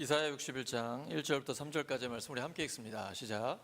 이사야 61장 1절부터 3절까지의 말씀 우리 함께 읽습니다. 시작.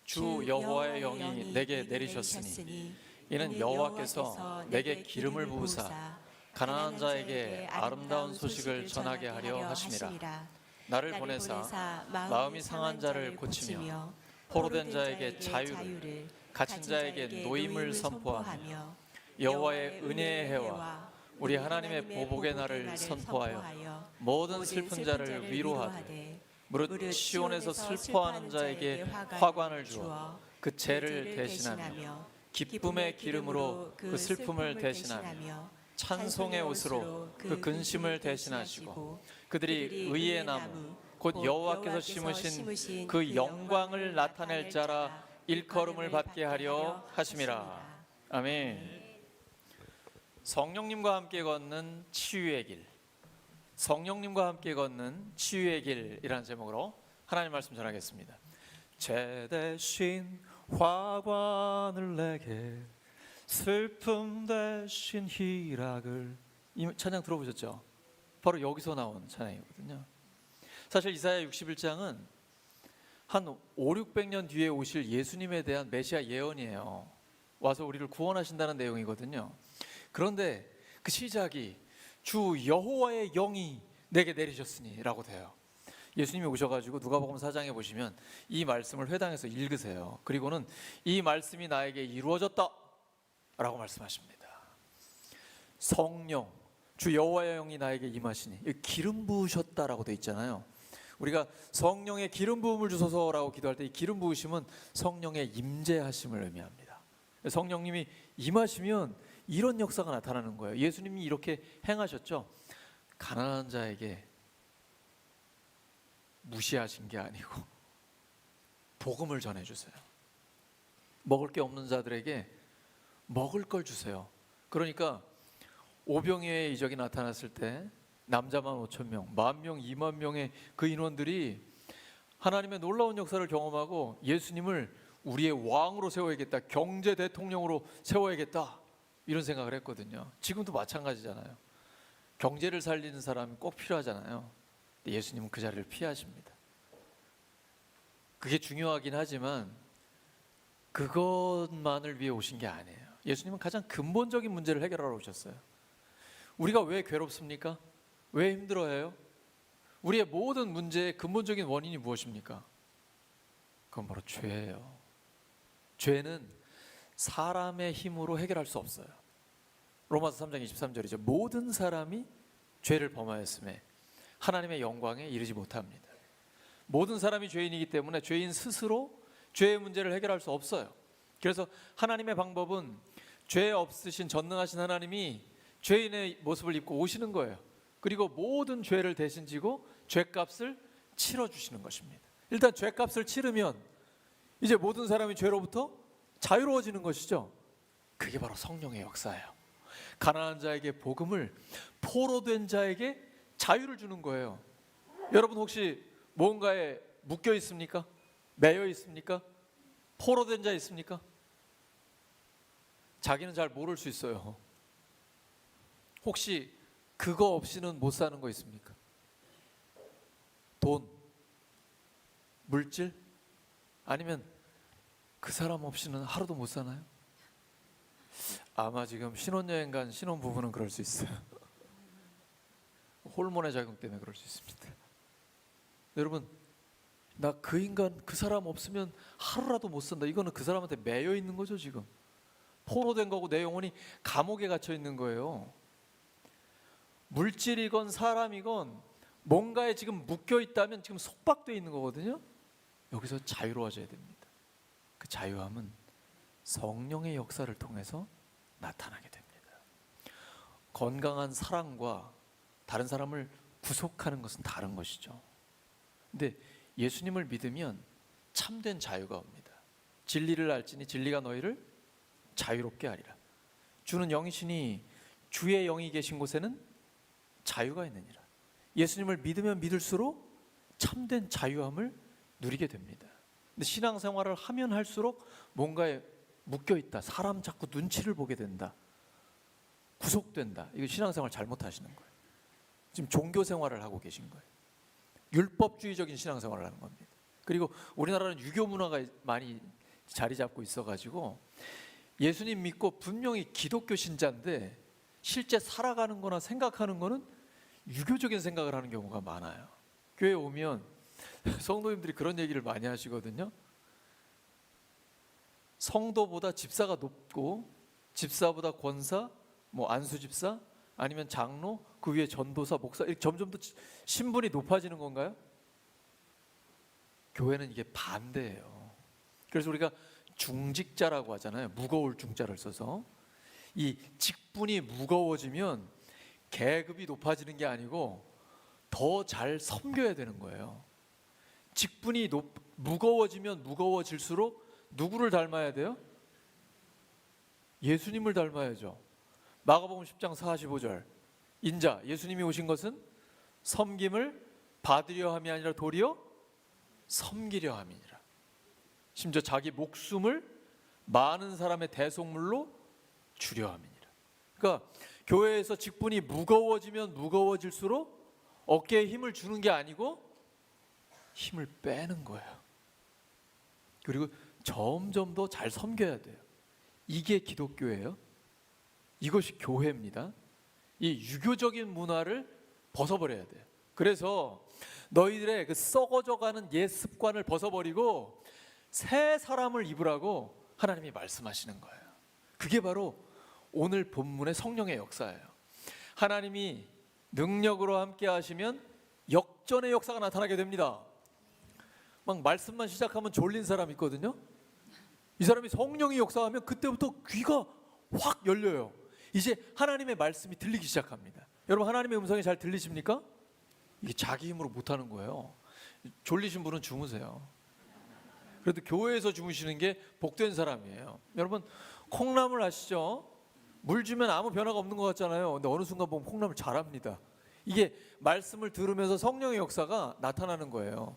주 여호와의 영이 내게 내리셨으니 이는 여호와께서 내게 기름을 부으사 가난한 자에게 아름다운 소식을 전하게 하려 하심이라. 나를 보내사 마음이 상한 자를 고치며 포로된 자에게 자유를, 갇힌 자에게 노임을 선포하며 여호와의 은혜의 해와 우리 하나님의 보복의 날을 선포하여 모든 슬픈 자를 위로하되 무릇 시온에서 슬퍼하는 자에게 화관을 주어 그 죄를 대신하며 기쁨의 기름으로 그 슬픔을 대신하며 찬송의 옷으로 그 근심을 대신하시고 그들이 의의 나무 곧 여호와께서 심으신 그 영광을 나타낼 자라 일컬음을 받게 하려 하심이라. 아멘. 성령님과 함께 걷는 치유의 길, 성령님과 함께 걷는 치유의 길이라는 제목으로 하나님 말씀 전하겠습니다. 죄 대신 화관을 내게 슬픔 대신 희락을, 이 찬양 들어보셨죠? 바로 여기서 나온 찬양이거든요. 사실 이사야 61장은 한 500~600년 뒤에 오실 예수님에 대한 메시아 예언이에요. 와서 우리를 구원하신다는 내용이거든요. 그런데 그 시작이 주 여호와의 영이 내게 내리셨으니 라고 돼요. 예수님이 오셔가지고 누가복음 4장에 보시면 이 말씀을 회당에서 읽으세요. 그리고는 이 말씀이 나에게 이루어졌다 라고 말씀하십니다. 성령, 주 여호와의 영이 나에게 임하시니, 기름 부으셨다라고 돼 있잖아요. 우리가 성령의 기름 부음을 주소서라고 기도할 때 이 기름 부으심은 성령의 임재하심을 의미합니다. 성령님이 임하시면 이런 역사가 나타나는 거예요. 예수님이 이렇게 행하셨죠. 가난한 자에게 무시하신 게 아니고 복음을 전해주세요. 먹을 게 없는 자들에게 먹을 걸 주세요. 그러니까 오병이어의 이적이 나타났을 때 남자만 5,000명, 10,000명, 20,000명의 그 인원들이 하나님의 놀라운 역사를 경험하고 예수님을 우리의 왕으로 세워야겠다, 경제 대통령으로 세워야겠다, 이런 생각을 했거든요. 지금도 마찬가지잖아요. 경제를 살리는 사람이 꼭 필요하잖아요. 근데 예수님은 그 자리를 피하십니다. 그게 중요하긴 하지만 그것만을 위해 오신 게 아니에요. 예수님은 가장 근본적인 문제를 해결하러 오셨어요. 우리가 왜 괴롭습니까? 왜 힘들어해요? 우리의 모든 문제의 근본적인 원인이 무엇입니까? 그건 바로 죄예요. 죄는 사람의 힘으로 해결할 수 없어요. 로마서 3장 23절이죠. 모든 사람이 죄를 범하였음에 하나님의 영광에 이르지 못합니다. 모든 사람이 죄인이기 때문에 죄인 스스로 죄의 문제를 해결할 수 없어요. 그래서 하나님의 방법은 죄 없으신 전능하신 하나님이 죄인의 모습을 입고 오시는 거예요. 그리고 모든 죄를 대신 지고 죄값을 치러주시는 것입니다. 일단 죄값을 치르면 이제 모든 사람이 죄로부터 자유로워지는 것이죠. 그게 바로 성령의 역사예요. 가난한 자에게 복음을, 포로된 자에게 자유를 주는 거예요. 여러분 혹시 뭔가에 묶여 있습니까? 매여 있습니까? 포로된 자 있습니까? 자기는 잘 모를 수 있어요. 혹시 그거 없이는 못 사는 거 있습니까? 돈, 물질, 아니면 그 사람 없이는 하루도 못 사나요? 아마 지금 신혼여행 간 신혼부부는 그럴 수 있어요. 호르몬의 작용 때문에 그럴 수 있습니다. 여러분, 나 그 인간, 그 사람 없으면 하루라도 못 산다. 이거는 그 사람한테 매여 있는 거죠. 지금 포로된 거고 내 영혼이 감옥에 갇혀 있는 거예요. 물질이건 사람이건 뭔가에 지금 묶여 있다면 지금 속박되어 있는 거거든요. 여기서 자유로워져야 됩니다. 그 자유함은 성령의 역사를 통해서 나타나게 됩니다. 건강한 사랑과 다른 사람을 구속하는 것은 다른 것이죠. 근데 예수님을 믿으면 참된 자유가 옵니다. 진리를 알지니 진리가 너희를 자유롭게 하리라. 주는 영이시니 주의 영이 계신 곳에는 자유가 있느니라. 예수님을 믿으면 믿을수록 참된 자유함을 누리게 됩니다. 근데 신앙생활을 하면 할수록 뭔가에 묶여있다, 사람 자꾸 눈치를 보게 된다, 구속된다. 이거 신앙생활 잘못하시는 거예요. 지금 종교생활을 하고 계신 거예요. 율법주의적인 신앙생활을 하는 겁니다. 그리고 우리나라는 유교 문화가 많이 자리 잡고 있어가지고 예수님 믿고 분명히 기독교 신자인데 실제 살아가는 거나 생각하는 거는 유교적인 생각을 하는 경우가 많아요. 교회에 오면 성도님들이 그런 얘기를 많이 하시거든요. 성도보다 집사가 높고 집사보다 권사, 뭐 안수 집사, 아니면 장로, 그 위에 전도사, 목사, 이렇게 점점 더 신분이 높아지는 건가요? 교회는 이게 반대예요. 그래서 우리가 중직자라고 하잖아요. 무거울 중자를 써서. 이 직분이 무거워지면 계급이 높아지는 게 아니고 더 잘 섬겨야 되는 거예요. 직분이 무거워지면 무거워질수록 누구를 닮아야 돼요? 예수님을 닮아야죠. 마가복음 10장 45절, 인자, 예수님이 오신 것은 섬김을 받으려 함이 아니라 도리어 섬기려 함이니라. 심지어 자기 목숨을 많은 사람의 대속물로 주려 함이니라. 그러니까 교회에서 직분이 무거워지면 무거워질수록 어깨에 힘을 주는 게 아니고 힘을 빼는 거예요. 그리고 점점 더 잘 섬겨야 돼요. 이게 기독교예요. 이것이 교회입니다. 이 유교적인 문화를 벗어버려야 돼요. 그래서 너희들의 그 썩어져가는 옛 습관을 벗어버리고 새 사람을 입으라고 하나님이 말씀하시는 거예요. 그게 바로 오늘 본문의 성령의 역사예요. 하나님이 능력으로 함께 하시면 역전의 역사가 나타나게 됩니다. 막 말씀만 시작하면 졸린 사람 있거든요. 이 사람이 성령이 역사하면 그때부터 귀가 확 열려요. 이제 하나님의 말씀이 들리기 시작합니다. 여러분, 하나님의 음성이 잘 들리십니까? 이게 자기 힘으로 못하는 거예요. 졸리신 분은 주무세요. 그래도 교회에서 주무시는 게 복된 사람이에요. 여러분, 콩나물 아시죠? 물 주면 아무 변화가 없는 것 같잖아요. 근데 어느 순간 보면 콩나물 자랍니다. 이게 말씀을 들으면서 성령의 역사가 나타나는 거예요.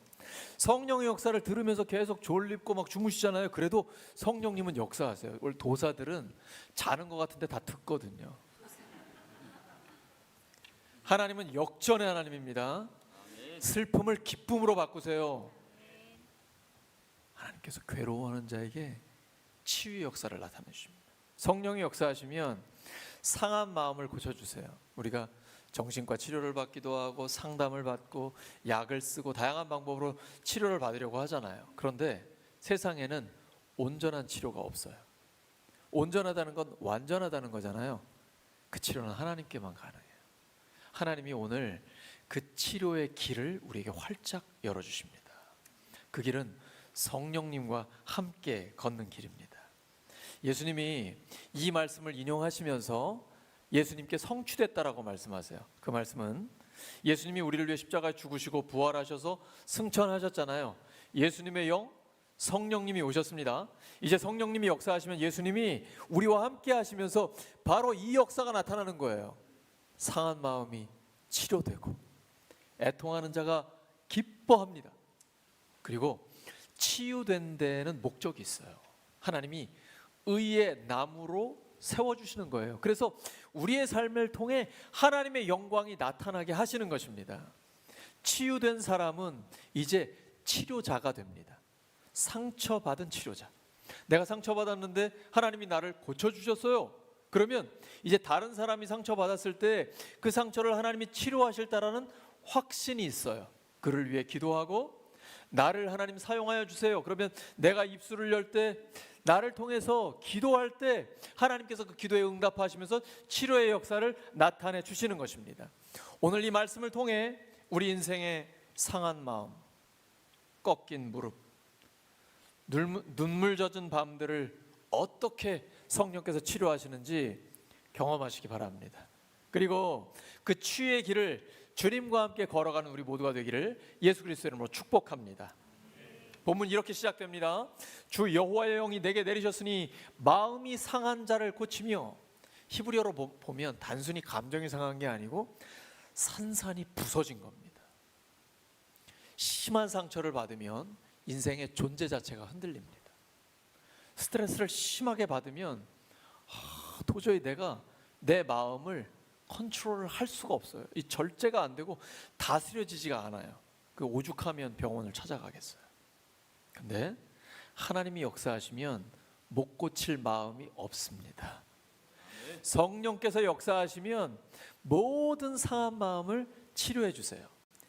성령의 역사를 들으면서 계속 졸립고 막 주무시잖아요. 그래도 성령님은 역사하세요. 원래 도사들은 자는 것 같은데 다 듣거든요. 하나님은 역전의 하나님입니다. 슬픔을 기쁨으로 바꾸세요. 하나님께서 괴로워하는 자에게 치유의 역사를 나타내 주십니다. 성령이 역사하시면 상한 마음을 고쳐주세요. 우리가 정신과 치료를 받기도 하고 상담을 받고 약을 쓰고 다양한 방법으로 치료를 받으려고 하잖아요. 그런데 세상에는 온전한 치료가 없어요. 온전하다는 건 완전하다는 거잖아요. 그 치료는 하나님께만 가능해요. 하나님이 오늘 그 치료의 길을 우리에게 활짝 열어주십니다. 그 길은 성령님과 함께 걷는 길입니다. 예수님이 이 말씀을 인용하시면서 예수님께 성취됐다라고 말씀하세요. 그 말씀은 예수님이 우리를 위해 십자가에 죽으시고 부활하셔서 승천하셨잖아요. 예수님의 영, 성령님이 오셨습니다. 이제 성령님이 역사하시면 예수님이 우리와 함께 하시면서 바로 이 역사가 나타나는 거예요. 상한 마음이 치료되고 애통하는 자가 기뻐합니다. 그리고 치유된 데는 목적이 있어요. 하나님이 의의 나무로 세워주시는 거예요. 그래서 우리의 삶을 통해 하나님의 영광이 나타나게 하시는 것입니다. 치유된 사람은 이제 치료자가 됩니다. 상처받은 치료자. 내가 상처받았는데 하나님이 나를 고쳐주셨어요. 그러면 이제 다른 사람이 상처받았을 때 그 상처를 하나님이 치료하실다라는 확신이 있어요. 그를 위해 기도하고 나를 하나님 사용하여 주세요. 그러면 내가 입술을 열 때 나를 통해서 기도할 때 하나님께서 그 기도에 응답하시면서 치료의 역사를 나타내 주시는 것입니다. 오늘 이 말씀을 통해 우리 인생의 상한 마음, 꺾인 무릎, 눈물 젖은 밤들을 어떻게 성령께서 치료하시는지 경험하시기 바랍니다. 그리고 그 치유의 길을 주님과 함께 걸어가는 우리 모두가 되기를 예수 그리스도의 이름으로 축복합니다. 본문 이렇게 시작됩니다. 주 여호와의 영이 내게 내리셨으니 마음이 상한 자를 고치며, 히브리어로 보면 단순히 감정이 상한 게 아니고 산산이 부서진 겁니다. 심한 상처를 받으면 인생의 존재 자체가 흔들립니다. 스트레스를 심하게 받으면 도저히 내가 내 마음을 컨트롤을 할 수가 없어요. 이 절제가 안 되고 다스려지지가 않아요. 그 오죽하면 병원을 찾아가겠어요. 근데 하나님이 역사하시면 못 고칠 마음이 없습니다. 성령께서 역사하시면 모든 상한 마음을 치료해 주세요.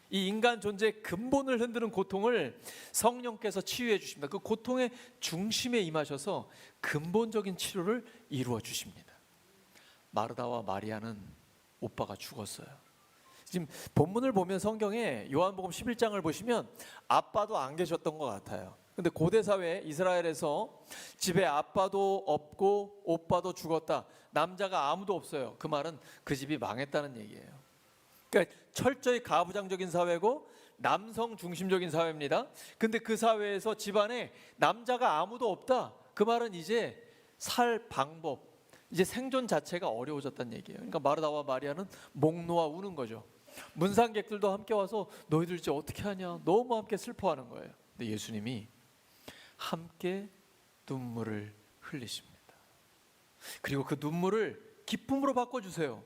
이 인간 존재의 근본을 흔드는 고통을 성령께서 치유해 주십니다. 그 고통의 중심에 임하셔서 근본적인 치료를 이루어 주십니다. 마르다와 마리아는 오빠가 죽었어요. 지금 본문을 보면 성경에 요한복음 11장을 보시면 아빠도 안 계셨던 것 같아요. 근데 고대 사회 이스라엘에서 집에 아빠도 없고 오빠도 죽었다, 남자가 아무도 없어요. 그 말은 그 집이 망했다는 얘기예요. 그러니까 철저히 가부장적인 사회고 남성 중심적인 사회입니다. 근데 그 사회에서 집안에 남자가 아무도 없다, 그 말은 이제 살 방법, 이제 생존 자체가 어려워졌다는 얘기예요. 그러니까 마르다와 마리아는 목 놓아 우는 거죠. 문상객들도 함께 와서 너희들 이제 어떻게 하냐, 너무 함께 슬퍼하는 거예요. 근데 예수님이 함께 눈물을 흘리십니다. 그리고 그 눈물을 기쁨으로 바꿔주세요.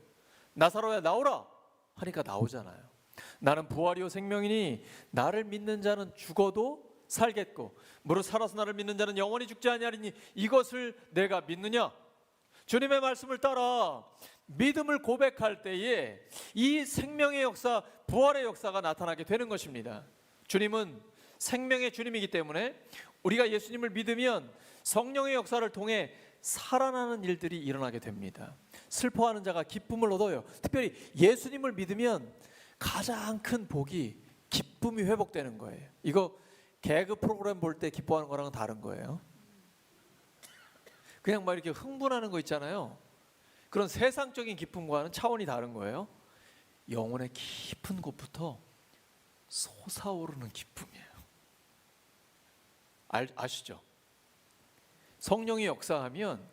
나사로야 나오라 하니까 나오잖아요. 나는 부활이요 생명이니 나를 믿는 자는 죽어도 살겠고 무릇 살아서 나를 믿는 자는 영원히 죽지 아니하리니 이것을 내가 믿느냐. 주님의 말씀을 따라 믿음을 고백할 때에 이 생명의 역사, 부활의 역사가 나타나게 되는 것입니다. 주님은 생명의 주님이기 때문에 우리가 예수님을 믿으면 성령의 역사를 통해 살아나는 일들이 일어나게 됩니다. 슬퍼하는 자가 기쁨을 얻어요. 특별히 예수님을 믿으면 가장 큰 복이 기쁨이 회복되는 거예요. 이거 개그 프로그램 볼 때 기뻐하는 거랑은 다른 거예요. 그냥 막 이렇게 흥분하는 거 있잖아요. 그런 세상적인 기쁨과는 차원이 다른 거예요. 영혼의 깊은 곳부터 솟아오르는 기쁨이에요. 아시죠? 성령이 역사하면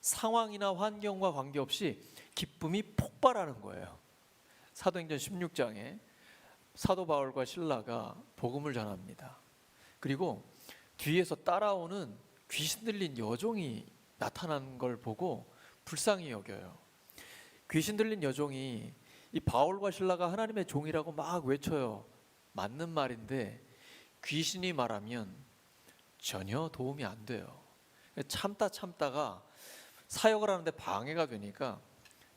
상황이나 환경과 관계없이 기쁨이 폭발하는 거예요. 사도행전 16장에 사도 바울과 실라가 복음을 전합니다. 그리고 뒤에서 따라오는 귀신 들린 여종이 나타난 걸 보고 불쌍히 여겨요. 귀신 들린 여종이 이 바울과 실라가 하나님의 종이라고 막 외쳐요. 맞는 말인데 귀신이 말하면 전혀 도움이 안 돼요. 참다가 사역을 하는데 방해가 되니까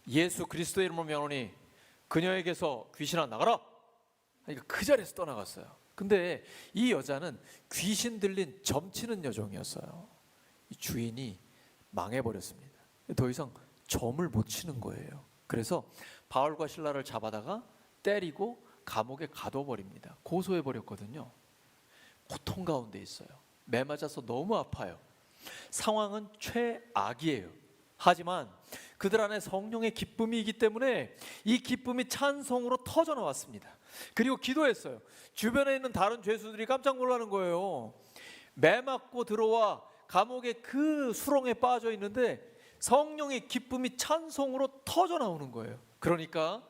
예수 그리스도의 이름으로 명하노니 그녀에게서 귀신아 나가라. 그러니까 그 자리에서 떠나갔어요. 근데 이 여자는 귀신 들린 점치는 여종이었어요. 이 주인이 망해버렸습니다. 더 이상 점을 못 치는 거예요. 그래서 바울과 실라를 잡아다가 때리고 감옥에 가둬버립니다. 고소해버렸거든요. 고통 가운데 있어요. 매 맞아서 너무 아파요. 상황은 최악이에요. 하지만 그들 안에 성령의 기쁨이 있기 때문에 이 기쁨이 찬송으로 터져 나왔습니다. 그리고 기도했어요. 주변에 있는 다른 죄수들이 깜짝 놀라는 거예요. 매 맞고 들어와 감옥의 그 수렁에 빠져 있는데 성령의 기쁨이 찬송으로 터져 나오는 거예요. 그러니까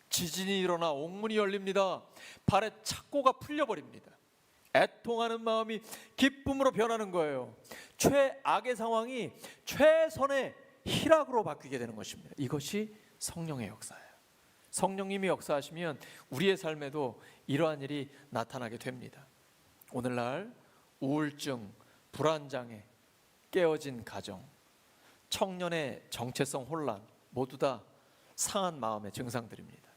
지진이 일어나 옥문이 열립니다. 발에 착고가 풀려버립니다. 애통하는 마음이 기쁨으로 변하는 거예요. 최악의 상황이 최선의 희락으로 바뀌게 되는 것입니다. 이것이 성령의 역사예요. 성령님이 역사하시면 우리의 삶에도 이러한 일이 나타나게 됩니다. 오늘날 우울증, 불안장애, 깨어진 가정, 청년의 정체성 혼란 모두 다 상한 마음의 증상들입니다.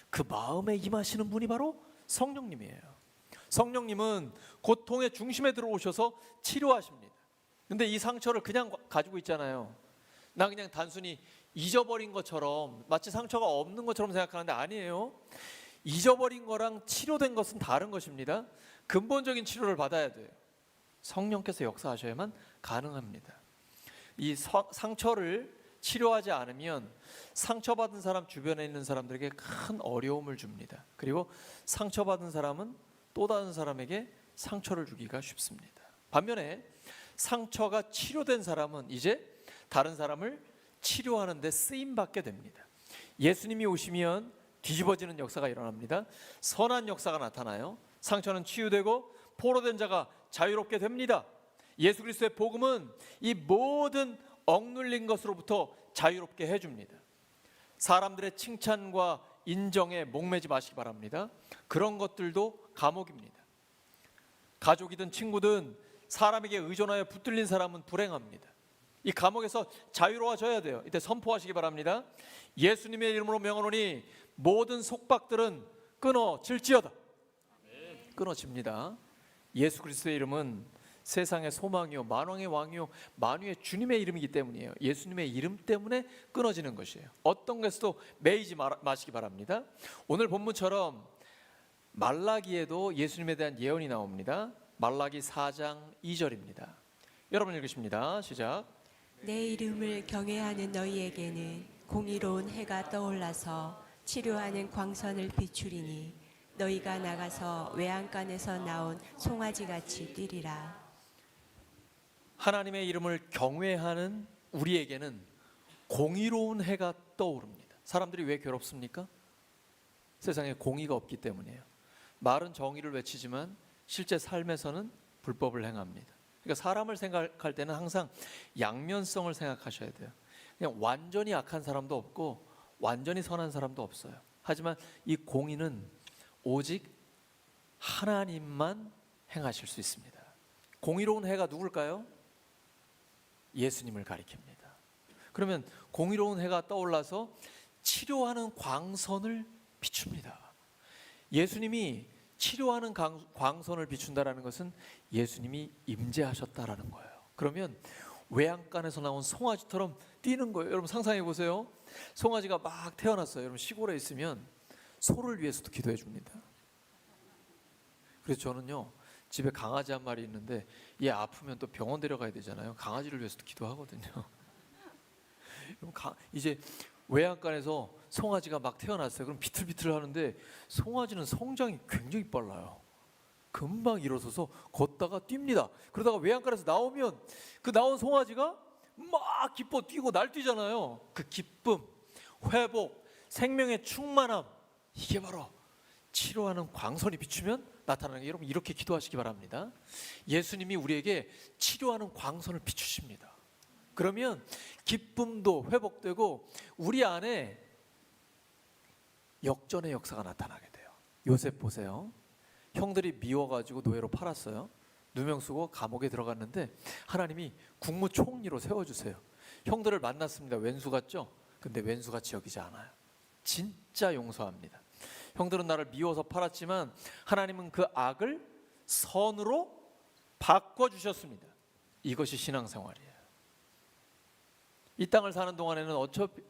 그 마음에 임하시는 분이 바로 성령님이에요. 성령님은 고통의 중심에 들어오셔서 치료하십니다. 근데 이 상처를 그냥 가지고 있잖아요. 나 그냥 단순히 잊어버린 것처럼, 마치 상처가 없는 것처럼 생각하는데 아니에요. 잊어버린 거랑 치료된 것은 다른 것입니다. 근본적인 치료를 받아야 돼요. 성령께서 역사하셔야만 가능합니다. 이 상처를 치료하지 않으면 상처받은 사람 주변에 있는 사람들에게 큰 어려움을 줍니다. 그리고 상처받은 사람은 또 다른 사람에게 상처를 주기가 쉽습니다. 반면에 상처가 치료된 사람은 이제 다른 사람을 치료하는 데 쓰임받게 됩니다. 예수님이 오시면 뒤집어지는 역사가 일어납니다. 선한 역사가 나타나요. 상처는 치유되고 포로된 자가 자유롭게 됩니다. 예수 그리스도의 복음은 이 모든 억눌린 것으로부터 자유롭게 해줍니다. 사람들의 칭찬과 인정에 목매지 마시기 바랍니다. 그런 것들도 감옥입니다. 가족이든 친구든 사람에게 의존하여 붙들린 사람은 불행합니다. 이 감옥에서 자유로워져야 돼요. 이때 선포하시기 바랍니다. 예수님의 이름으로 명하노니 모든 속박들은 끊어질지어다. 끊어집니다. 예수 그리스도의 이름은 세상의 소망이요 만왕의 왕이요 만유의 주님의 이름이기 때문이에요. 예수님의 이름 때문에 끊어지는 것이에요. 어떤 것에도 매이지 마시기 바랍니다. 오늘 본문처럼 말라기에도 예수님에 대한 예언이 나옵니다. 말라기 4장 2절입니다. 여러분 읽으십니다. 시작. 내 이름을 경외하는 너희에게는 공의로운 해가 떠올라서 치료하는 광선을 비추리니 너희가 나가서 외양간에서 나온 송아지같이 뛰리라. 하나님의 이름을 경외하는 우리에게는 공의로운 해가 떠오릅니다. 사람들이 왜 괴롭습니까? 세상에 공의가 없기 때문이에요. 말은 정의를 외치지만 실제 삶에서는 불법을 행합니다. 그러니까 사람을 생각할 때는 항상 양면성을 생각하셔야 돼요. 그냥 완전히 악한 사람도 없고 완전히 선한 사람도 없어요. 하지만 이 공의는 오직 하나님만 행하실 수 있습니다. 공의로운 해가 누굴까요? 예수님을 가리킵니다. 그러면 공의로운 해가 떠올라서 치료하는 광선을 비춥니다. 예수님이 치료하는 광선을 비춘다라는 것은 예수님이 임재하셨다라는 거예요. 그러면 외양간에서 나온 송아지처럼 뛰는 거예요. 여러분 상상해 보세요. 송아지가 막 태어났어요. 여러분 시골에 있으면 소를 위해서도 기도해 줍니다. 그래서 저는요 집에 강아지 한 마리 있는데 얘 아프면 또 병원 데려가야 되잖아요. 강아지를 위해서도 기도하거든요. 이제 외양간에서 송아지가 막 태어났어요. 그럼 비틀비틀 하는데 송아지는 성장이 굉장히 빨라요. 금방 일어서서 걷다가 뜁니다. 그러다가 외양간에서 나오면 그 나온 송아지가 막 기뻐 뛰고 날뛰잖아요. 그 기쁨, 회복, 생명의 충만함, 이게 바로 치료하는 광선이 비추면 나타나는 게, 여러분 이렇게 기도하시기 바랍니다. 예수님이 우리에게 치료하는 광선을 비추십니다. 그러면 기쁨도 회복되고 우리 안에 역전의 역사가 나타나게 돼요. 요셉 보세요. 형들이 미워가지고 노예로 팔았어요. 누명 쓰고 감옥에 들어갔는데 하나님이 국무총리로 세워주세요. 형들을 만났습니다. 왼수 같죠? 근데 왼수같이 여기지 않아요. 진짜 용서합니다. 형들은 나를 미워서 팔았지만 하나님은 그 악을 선으로 바꿔주셨습니다. 이것이 신앙생활이에요. 이 땅을 사는 동안에는 어차피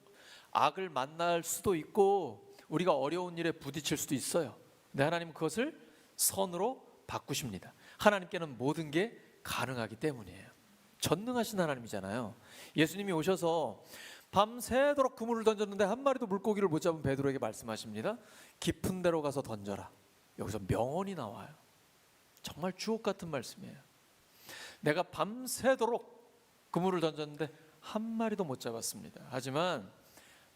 악을 만날 수도 있고 우리가 어려운 일에 부딪힐 수도 있어요. 근데 하나님은 그것을 선으로 바꾸십니다. 하나님께는 모든 게 가능하기 때문이에요. 전능하신 하나님이잖아요. 예수님이 오셔서 밤새도록 그물을 던졌는데 한 마리도 물고기를 못 잡은 베드로에게 말씀하십니다. 깊은 데로 가서 던져라. 여기서 명언이 나와요. 정말 주옥 같은 말씀이에요. 내가 밤새도록 그물을 던졌는데 한 마리도 못 잡았습니다. 하지만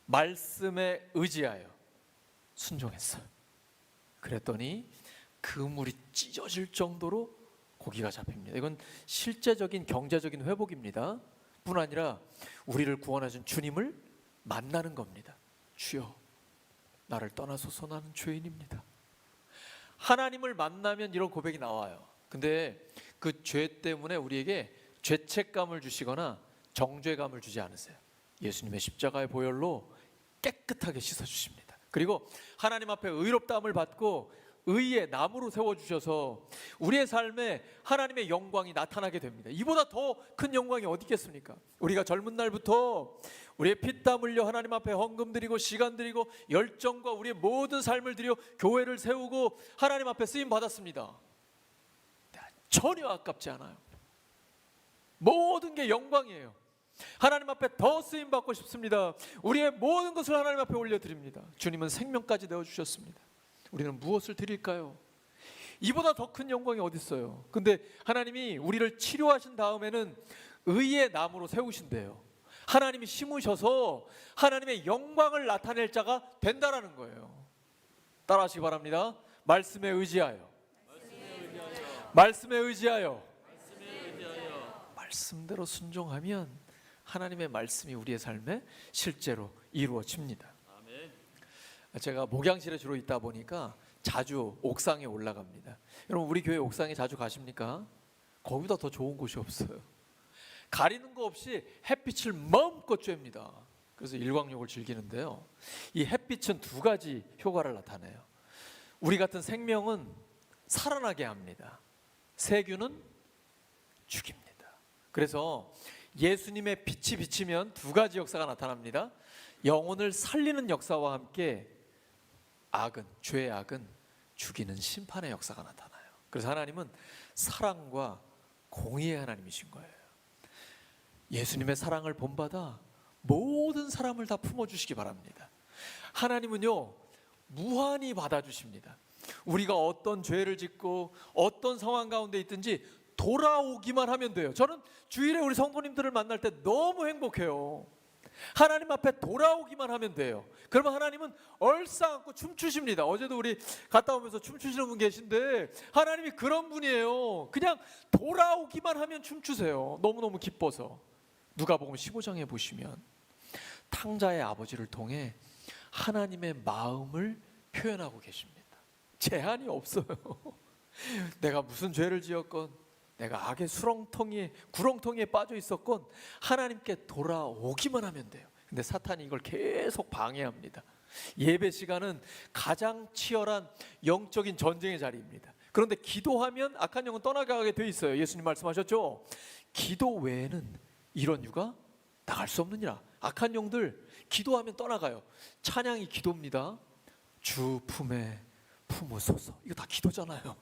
말씀에 의지하여 순종했어요. 그랬더니 그물이 찢어질 정도로 고기가 잡힙니다. 이건 실제적인 경제적인 회복입니다. 뿐 아니라 우리를 구원하신 주님을 만나는 겁니다. 주여 나를 떠나소서 나는 죄인입니다. 하나님을 만나면 이런 고백이 나와요. 근데 그 죄 때문에 우리에게 죄책감을 주시거나 정죄감을 주지 않으세요. 예수님의 십자가의 보혈로 깨끗하게 씻어주십니다. 그리고 하나님 앞에 의롭다함을 받고 의의 나무로 세워주셔서 우리의 삶에 하나님의 영광이 나타나게 됩니다. 이보다 더 큰 영광이 어디 있겠습니까? 우리가 젊은 날부터 우리의 피땀 흘려 하나님 앞에 헌금 드리고 시간 드리고 열정과 우리의 모든 삶을 들여 교회를 세우고 하나님 앞에 쓰임 받았습니다. 전혀 아깝지 않아요. 모든 게 영광이에요. 하나님 앞에 더 쓰임 받고 싶습니다. 우리의 모든 것을 하나님 앞에 올려드립니다. 주님은 생명까지 내어주셨습니다. 우리는 무엇을 드릴까요? 이보다 더 큰 영광이 어디 있어요? 근데 하나님이 우리를 치료하신 다음에는 의의 나무로 세우신대요. 하나님이 심으셔서 하나님의 영광을 나타낼 자가 된다라는 거예요. 따라하시기 바랍니다. 말씀에 의지하여. 말씀에 의지하여. 말씀대로 순종하면 하나님의 말씀이 우리의 삶에 실제로 이루어집니다. 제가 목양실에 주로 있다 보니까 자주 옥상에 올라갑니다. 여러분 우리 교회 옥상에 자주 가십니까? 거기보다 더 좋은 곳이 없어요. 가리는 거 없이 햇빛을 마음껏 쬐입니다. 그래서 일광욕을 즐기는데요. 이 햇빛은 두 가지 효과를 나타내요. 우리 같은 생명은 살아나게 합니다. 세균은 죽입니다. 그래서 예수님의 빛이 비치면 두 가지 역사가 나타납니다. 영혼을 살리는 역사와 함께 악은, 죄의 악은 죽이는 심판의 역사가 나타나요. 그래서 하나님은 사랑과 공의의 하나님이신 거예요. 예수님의 사랑을 본받아 모든 사람을 다 품어주시기 바랍니다. 하나님은요 무한히 받아주십니다. 우리가 어떤 죄를 짓고 어떤 상황 가운데 있든지 돌아오기만 하면 돼요. 저는 주일에 우리 성도님들을 만날 때 너무 행복해요. 하나님 앞에 돌아오기만 하면 돼요. 그러면 하나님은 얼싸안고 춤추십니다. 어제도 우리 갔다 오면서 춤추시는 분 계신데 하나님이 그런 분이에요. 그냥 돌아오기만 하면 춤추세요. 너무너무 기뻐서. 누가복음 15장에 보시면 탕자의 아버지를 통해 하나님의 마음을 표현하고 계십니다. 제한이 없어요. 내가 무슨 죄를 지었건, 내가 악의 구렁텅이에 빠져 있었건 하나님께 돌아오기만 하면 돼요. 근데 사탄이 이걸 계속 방해합니다. 예배 시간은 가장 치열한 영적인 전쟁의 자리입니다. 그런데 기도하면 악한 영은 떠나가게 돼 있어요. 예수님 말씀하셨죠. 기도 외에는 이런 유가 나갈 수 없느니라. 악한 영들 기도하면 떠나가요. 찬양이 기도입니다. 주 품에 품으소서. 이거 다 기도잖아요.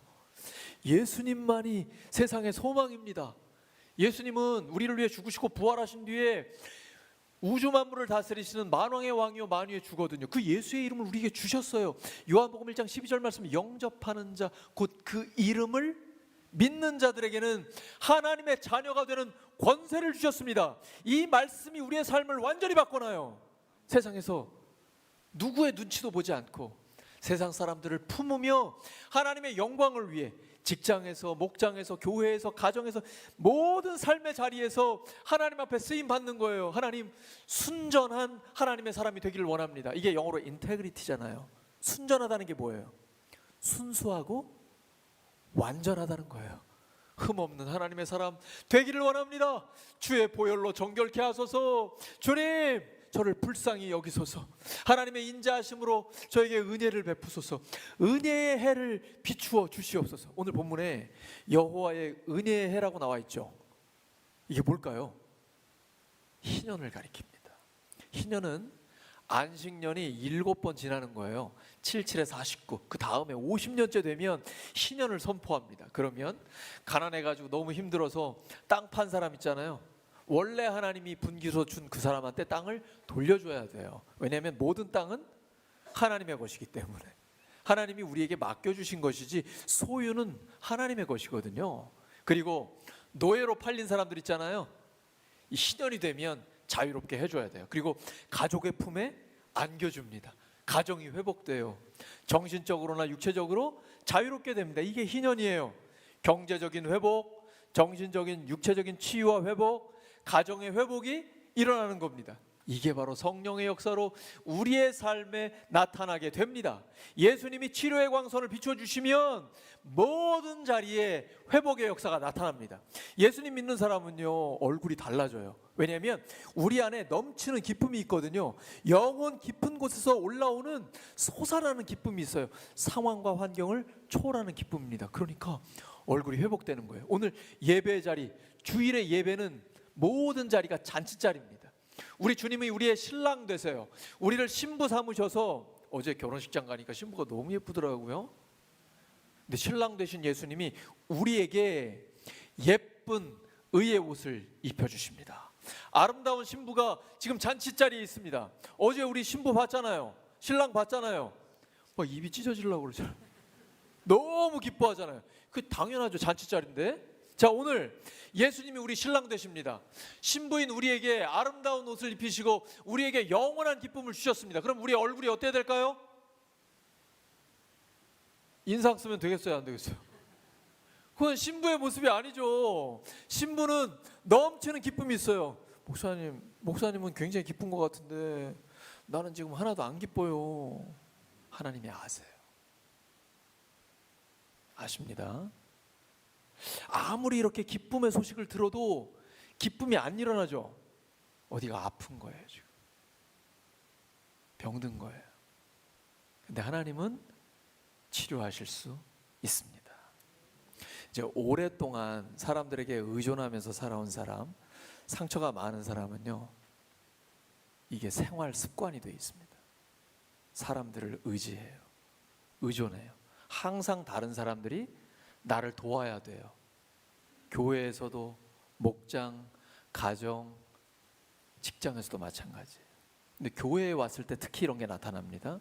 예수님만이 세상의 소망입니다. 예수님은 우리를 위해 죽으시고 부활하신 뒤에 우주 만물을 다스리시는 만왕의 왕이요 만유의 주거든요. 그 예수의 이름을 우리에게 주셨어요. 요한복음 1장 12절 말씀, 영접하는 자 곧 그 이름을 믿는 자들에게는 하나님의 자녀가 되는 권세를 주셨습니다. 이 말씀이 우리의 삶을 완전히 바꿔놔요. 세상에서 누구의 눈치도 보지 않고 세상 사람들을 품으며 하나님의 영광을 위해 직장에서, 목장에서, 교회에서, 가정에서 모든 삶의 자리에서 하나님 앞에 쓰임 받는 거예요. 하나님, 순전한 하나님의 사람이 되기를 원합니다. 이게 영어로 인테그리티잖아요. 순전하다는 게 뭐예요? 순수하고 완전하다는 거예요. 흠없는 하나님의 사람 되기를 원합니다. 주의 보혈로 정결케 하소서. 주님, 저를 불쌍히 여기소서. 하나님의 인자하심으로 저에게 은혜를 베푸소서. 은혜의 해를 비추어 주시옵소서. 오늘 본문에 여호와의 은혜의 해라고 나와 있죠. 이게 뭘까요? 희년을 가리킵니다. 희년은 안식년이 7번 지나는 거예요. 77에 49. 그 다음에 50년째 되면 희년을 선포합니다. 그러면 가난해가지고 너무 힘들어서 땅 판 사람 있잖아요. 원래 하나님이 분기로 준 그 사람한테 땅을 돌려줘야 돼요. 왜냐하면 모든 땅은 하나님의 것이기 때문에. 하나님이 우리에게 맡겨주신 것이지 소유는 하나님의 것이거든요. 그리고 노예로 팔린 사람들 있잖아요. 이 희년이 되면 자유롭게 해줘야 돼요. 그리고 가족의 품에 안겨줍니다. 가정이 회복돼요. 정신적으로나 육체적으로 자유롭게 됩니다. 이게 희년이에요. 경제적인 회복, 정신적인 육체적인 치유와 회복, 가정의 회복이 일어나는 겁니다. 이게 바로 성령의 역사로 우리의 삶에 나타나게 됩니다. 예수님이 치료의 광선을 비춰주시면 모든 자리에 회복의 역사가 나타납니다. 예수님 믿는 사람은요, 얼굴이 달라져요. 왜냐하면 우리 안에 넘치는 기쁨이 있거든요. 영혼 깊은 곳에서 올라오는 솟아나는 기쁨이 있어요. 상황과 환경을 초월하는 기쁨입니다. 그러니까 얼굴이 회복되는 거예요. 오늘 예배의 자리, 주일의 예배는 모든 자리가 잔치 자리입니다. 우리 주님이 우리의 신랑 되세요. 우리를 신부 삼으셔서, 어제 결혼식장 가니까 신부가 너무 예쁘더라고요. 근데 신랑 되신 예수님이 우리에게 예쁜 의의 옷을 입혀주십니다. 아름다운 신부가 지금 잔치 자리에 있습니다. 어제 우리 신부 봤잖아요. 신랑 봤잖아요. 막 입이 찢어지려고 그러잖아요. 너무 기뻐하잖아요. 그 당연하죠. 잔치 자리인데. 자, 오늘 예수님이 우리 신랑 되십니다. 신부인 우리에게 아름다운 옷을 입히시고 우리에게 영원한 기쁨을 주셨습니다. 그럼 우리 얼굴이 어때야 될까요? 인상 쓰면 되겠어요, 안 되겠어요? 그건 신부의 모습이 아니죠. 신부는 넘치는 기쁨이 있어요. 목사님은 굉장히 기쁜 것 같은데 나는 지금 하나도 안 기뻐요. 하나님이 아세요. 아십니다. 아무리 이렇게 기쁨의 소식을 들어도 기쁨이 안 일어나죠. 어디가 아픈 거예요. 지금 병든 거예요. 근데 하나님은 치료하실 수 있습니다. 이제 오랫동안 사람들에게 의존하면서 살아온 사람, 상처가 많은 사람은요, 이게 생활 습관이 되어 있습니다. 사람들을 의지해요. 의존해요. 항상 다른 사람들이 나를 도와야 돼요. 교회에서도, 목장, 가정, 직장에서도 마찬가지예요. 근데 교회에 왔을 때 특히 이런 게 나타납니다.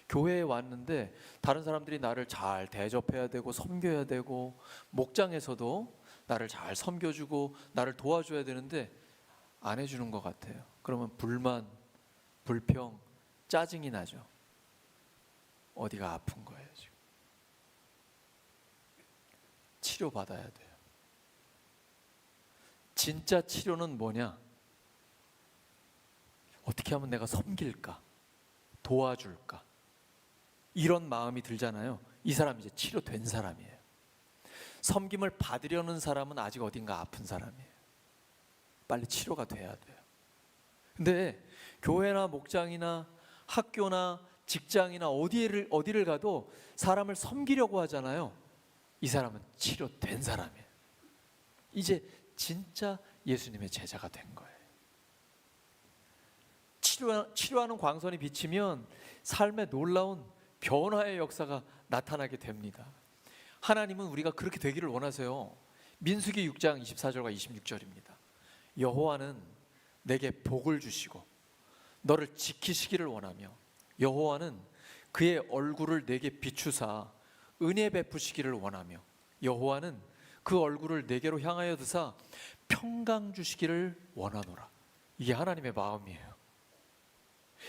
교회에 왔는데 다른 사람들이 나를 잘 대접해야 되고 섬겨야 되고, 목장에서도 나를 잘 섬겨주고 나를 도와줘야 되는데 안 해주는 것 같아요. 그러면 불만, 불평, 짜증이 나죠. 어디가 아픈 거예요. 지금 치료받아야 돼요. 진짜 치료는 뭐냐? 어떻게 하면 내가 섬길까? 도와줄까? 이런 마음이 들잖아요. 이 사람이 이제 치료된 사람이에요. 섬김을 받으려는 사람은 아직 어딘가 아픈 사람이에요. 빨리 치료가 돼야 돼요. 근데 교회나 목장이나 학교나 직장이나 어디를 가도 사람을 섬기려고 하잖아요. 이 사람은 치료된 사람이에요. 이제 진짜 예수님의 제자가 된 거예요. 치료하는 광선이 비치면 삶에 놀라운 변화의 역사가 나타나게 됩니다. 하나님은 우리가 그렇게 되기를 원하세요. 민수기 6장 24절과 26절입니다. 여호와는 내게 복을 주시고 너를 지키시기를 원하며 여호와는 그의 얼굴을 내게 비추사 은혜 베푸시기를 원하며 여호와는 그 얼굴을 내게로 향하여 드사 평강 주시기를 원하노라. 이게 하나님의 마음이에요.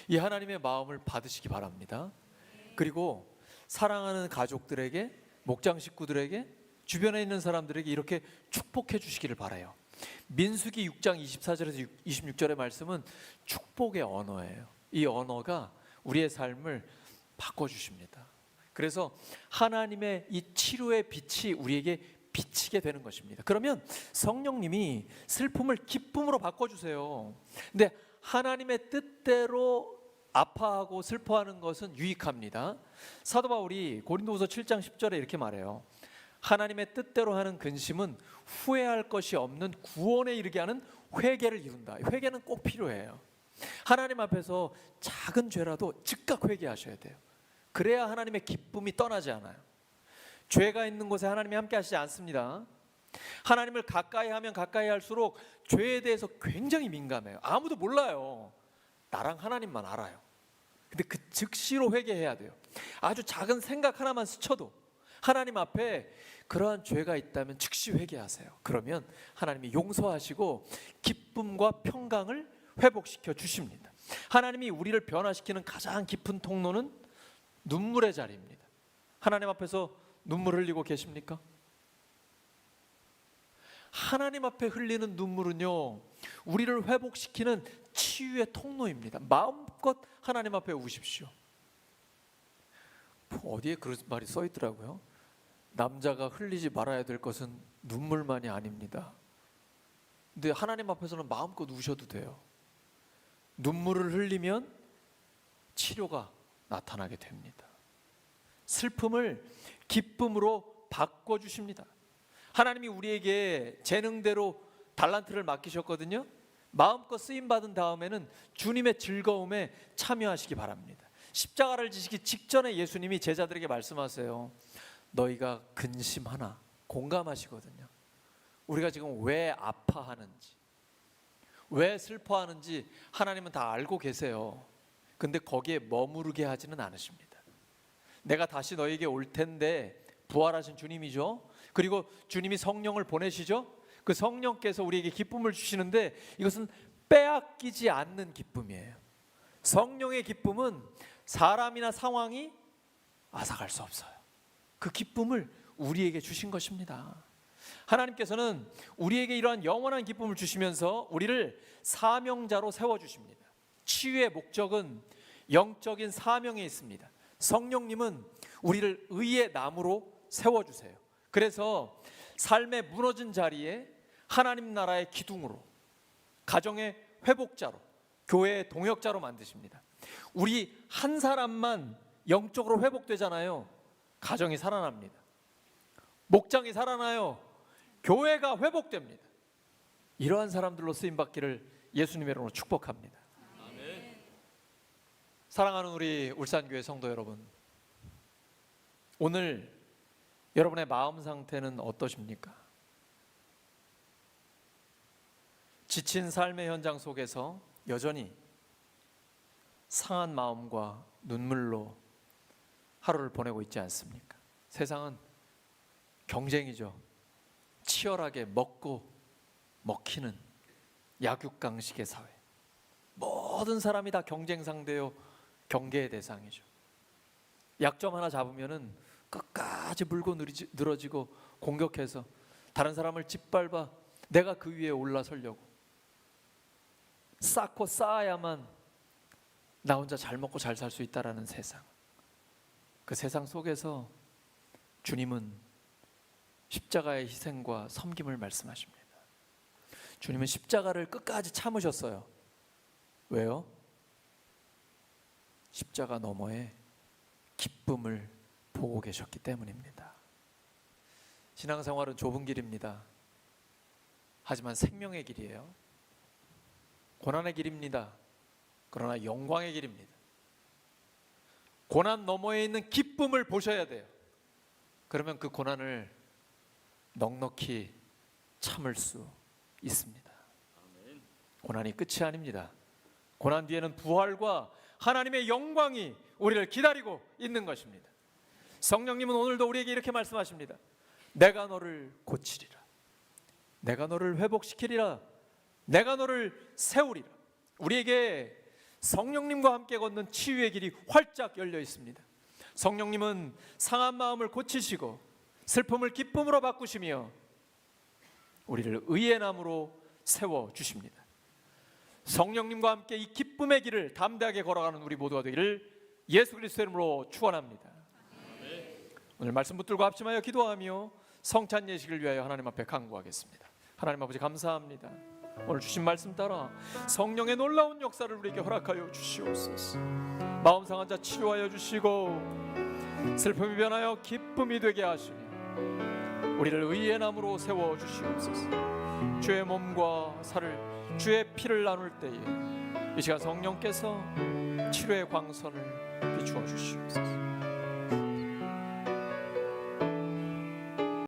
이 하나님의 마음을 받으시기 바랍니다. 그리고 사랑하는 가족들에게, 목장 식구들에게, 주변에 있는 사람들에게 이렇게 축복해 주시기를 바라요. 민수기 6장 24절에서 26절의 말씀은 축복의 언어예요. 이 언어가 우리의 삶을 바꿔주십니다. 그래서 하나님의 이 치료의 빛이 우리에게 비치게 되는 것입니다. 그러면 성령님이 슬픔을 기쁨으로 바꿔주세요. 근데 하나님의 뜻대로 아파하고 슬퍼하는 것은 유익합니다. 사도 바울이 고린도후서 7장 10절에 이렇게 말해요. 하나님의 뜻대로 하는 근심은 후회할 것이 없는 구원에 이르게 하는 회개를 이룬다. 회개는 꼭 필요해요. 하나님 앞에서 작은 죄라도 즉각 회개하셔야 돼요. 그래야 하나님의 기쁨이 떠나지 않아요. 죄가 있는 곳에 하나님이 함께 하시지 않습니다. 하나님을 가까이 하면 가까이 할수록 죄에 대해서 굉장히 민감해요. 아무도 몰라요. 나랑 하나님만 알아요. 근데 그 즉시로 회개해야 돼요. 아주 작은 생각 하나만 스쳐도 하나님 앞에 그러한 죄가 있다면 즉시 회개하세요. 그러면 하나님이 용서하시고 기쁨과 평강을 회복시켜 주십니다. 하나님이 우리를 변화시키는 가장 깊은 통로는 눈물의 자리입니다. 하나님 앞에서 눈물 흘리고 계십니까? 하나님 앞에 흘리는 눈물은요, 우리를 회복시키는 치유의 통로입니다. 마음껏 하나님 앞에 우십시오. 어디에 그런 말이 써 있더라고요. 남자가 흘리지 말아야 될 것은 눈물만이 아닙니다. 근데 하나님 앞에서는 마음껏 우셔도 돼요. 눈물을 흘리면 치료가 나타나게 됩니다. 슬픔을 기쁨으로 바꿔주십니다. 하나님이 우리에게 재능대로 달란트를 맡기셨거든요. 마음껏 쓰임받은 다음에는 주님의 즐거움에 참여하시기 바랍니다. 십자가를 지시기 직전에 예수님이 제자들에게 말씀하세요. 너희가 근심하나, 공감하시거든요. 우리가 지금 왜 아파하는지, 왜 슬퍼하는지 하나님은 다 알고 계세요. 근데 거기에 머무르게 하지는 않으십니다. 내가 다시 너에게 올 텐데, 부활하신 주님이죠. 그리고 주님이 성령을 보내시죠. 그 성령께서 우리에게 기쁨을 주시는데 이것은 빼앗기지 않는 기쁨이에요. 성령의 기쁨은 사람이나 상황이 앗아갈 수 없어요. 그 기쁨을 우리에게 주신 것입니다. 하나님께서는 우리에게 이러한 영원한 기쁨을 주시면서 우리를 사명자로 세워주십니다. 치유의 목적은 영적인 사명에 있습니다. 성령님은 우리를 의의 나무로 세워주세요. 그래서 삶의 무너진 자리에 하나님 나라의 기둥으로, 가정의 회복자로, 교회의 동역자로 만드십니다. 우리 한 사람만 영적으로 회복되잖아요. 가정이 살아납니다. 목장이 살아나요. 교회가 회복됩니다. 이러한 사람들로 쓰임받기를 예수님의 이름으로 축복합니다. 아멘. 사랑하는 우리 울산교회 성도 여러분, 오늘 여러분의 마음 상태는 어떠십니까? 지친 삶의 현장 속에서 여전히 상한 마음과 눈물로 하루를 보내고 있지 않습니까? 세상은 경쟁이죠. 치열하게 먹고 먹히는 약육강식의 사회. 모든 사람이 다 경쟁 상대요, 경계의 대상이죠. 약점 하나 잡으면은 끝까지 물고 늘어지고 공격해서 다른 사람을 짓밟아 내가 그 위에 올라서려고 쌓고 쌓아야만 나 혼자 잘 먹고 잘 살 수 있다라는 세상. 그 세상 속에서 주님은 십자가의 희생과 섬김을 말씀하십니다. 주님은 십자가를 끝까지 참으셨어요. 왜요? 십자가 너머에 기쁨을 보고 계셨기 때문입니다. 신앙생활은 좁은 길입니다. 하지만 생명의 길이에요. 고난의 길입니다. 그러나 영광의 길입니다. 고난 너머에 있는 기쁨을 보셔야 돼요. 그러면 그 고난을 넉넉히 참을 수 있습니다. 고난이 끝이 아닙니다. 고난 뒤에는 부활과 하나님의 영광이 우리를 기다리고 있는 것입니다. 성령님은 오늘도 우리에게 이렇게 말씀하십니다. 내가 너를 고치리라. 내가 너를 회복시키리라. 내가 너를 세우리라. 우리에게 성령님과 함께 걷는 치유의 길이 활짝 열려 있습니다. 성령님은 상한 마음을 고치시고 슬픔을 기쁨으로 바꾸시며 우리를 의의 나무로 세워주십니다. 성령님과 함께 이 기쁨의 길을 담대하게 걸어가는 우리 모두가 되기를 예수 그리스도의 이름으로 축원합니다. 오늘 말씀 붙들고 합심하여 기도하며 성찬 예식을 위하여 하나님 앞에 간구하겠습니다. 하나님 아버지 감사합니다. 오늘 주신 말씀 따라 성령의 놀라운 역사를 우리에게 허락하여 주시옵소서. 마음 상한 자 치료하여 주시고 슬픔이 변하여 기쁨이 되게 하시며 우리를 의의 나무로 세워 주시옵소서. 주의 몸과 살을, 주의 피를 나눌 때에 이 시간 성령께서 치료의 광선을 비추어 주시옵소서.